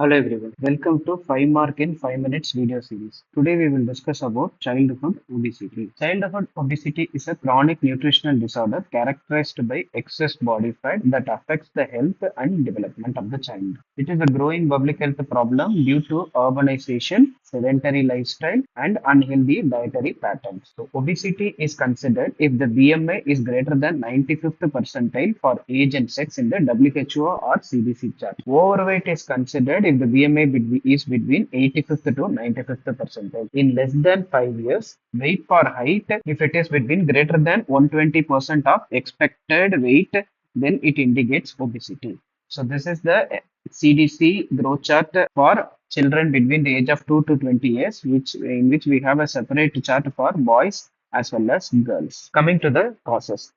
Hello everyone, welcome to 5 Mark in 5 Minutes video series. Today we will discuss about childhood obesity. Childhood obesity is a chronic nutritional disorder characterized by excess body fat that affects the health and development of the child. It is a growing public health problem due to urbanization, sedentary lifestyle, and unhealthy dietary patterns. So, obesity is considered if the BMI is greater than 95th percentile for age and sex in the WHO or CDC chart. Overweight is considered if the BMI is between 85th to 95th percentile. In less than 5 years, weight for height, if it is between greater than 120% of expected weight, then it indicates obesity. So this is the CDC growth chart for children between the age of 2 to 20 years, in which we have a separate chart for boys as well as girls. Coming to the causes.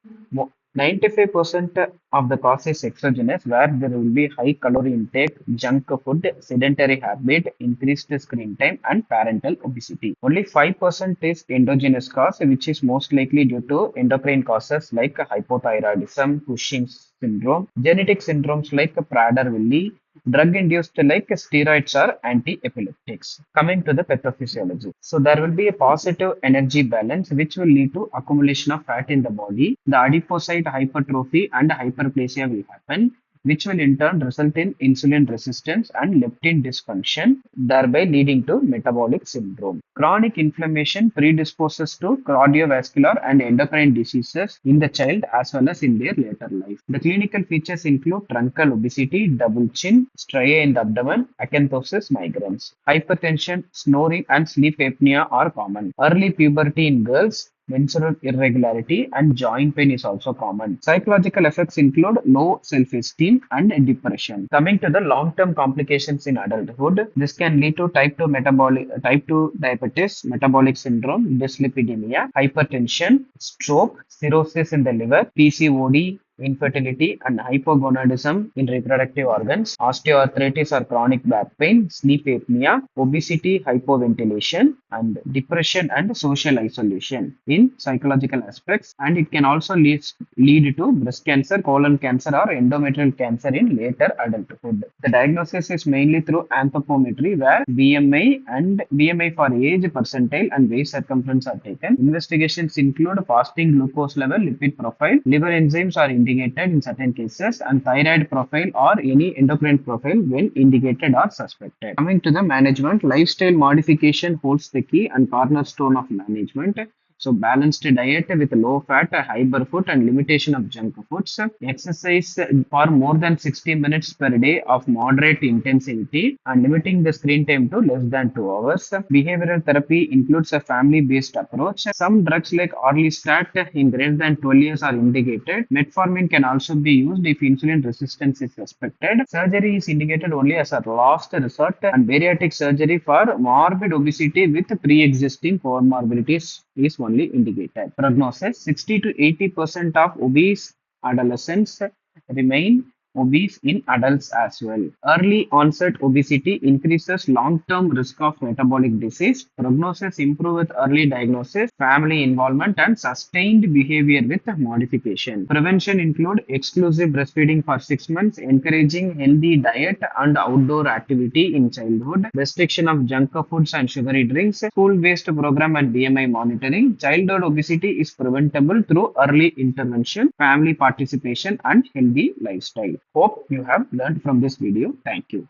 95% of the cause is exogenous, where there will be high calorie intake, junk food, sedentary habit, increased screen time, and parental obesity. Only 5% is endogenous cause, which is most likely due to endocrine causes like hypothyroidism, Cushing's syndrome, genetic syndromes like Prader-Willi, drug-induced like steroids or anti-epileptics. Coming to the pathophysiology. So there will be a positive energy balance which will lead to accumulation of fat in the body. The adipocyte hypertrophy and hyperplasia will happen, which will in turn result in insulin resistance and leptin dysfunction, thereby leading to metabolic syndrome. Chronic inflammation predisposes to cardiovascular and endocrine diseases in the child as well as in their later life. The clinical features include truncal obesity, double chin, striae in the abdomen, acanthosis, migraines. Hypertension, snoring, and sleep apnea are common. Early puberty in girls, menstrual irregularity, and joint pain is also common. Psychological effects include low self-esteem and depression. Coming to the long-term complications in adulthood, this can lead to type 2 diabetes, metabolic syndrome, dyslipidemia, hypertension, stroke, cirrhosis in the liver, PCOD, infertility, and hypogonadism in reproductive organs, osteoarthritis or chronic back pain, sleep apnea, obesity, hypoventilation, and depression and social isolation in psychological aspects. And it can also lead to breast cancer, colon cancer, or endometrial cancer in later adulthood. The diagnosis is mainly through anthropometry, where BMI for age, percentile, and waist circumference are taken. Investigations include fasting glucose level, lipid profile, liver enzymes are indicated in certain cases, and thyroid profile or any endocrine profile when indicated or suspected. Coming to the management, lifestyle modification holds the key and cornerstone of management. So balanced diet with low fat, high barefoot, and limitation of junk foods. Exercise for more than 60 minutes per day of moderate intensity and limiting the screen time to less than 2 hours. Behavioral therapy includes a family-based approach. Some drugs like orlistat in greater than 12 years are indicated. Metformin can also be used if insulin resistance is suspected. Surgery is indicated only as a last resort, and bariatric surgery for morbid obesity with pre-existing comorbidities is only indicated. Prognosis: 60 to 80% of obese adolescents remain obese in adults as well. Early onset obesity increases long-term risk of metabolic disease. Prognosis improve with early diagnosis, family involvement, and sustained behavior with modification. Prevention include exclusive breastfeeding for 6 months, encouraging healthy diet and outdoor activity in childhood, restriction of junk foods and sugary drinks, school-based program and BMI monitoring. Childhood obesity is preventable through early intervention, family participation, and healthy lifestyle. Hope you have learned from this video. Thank you.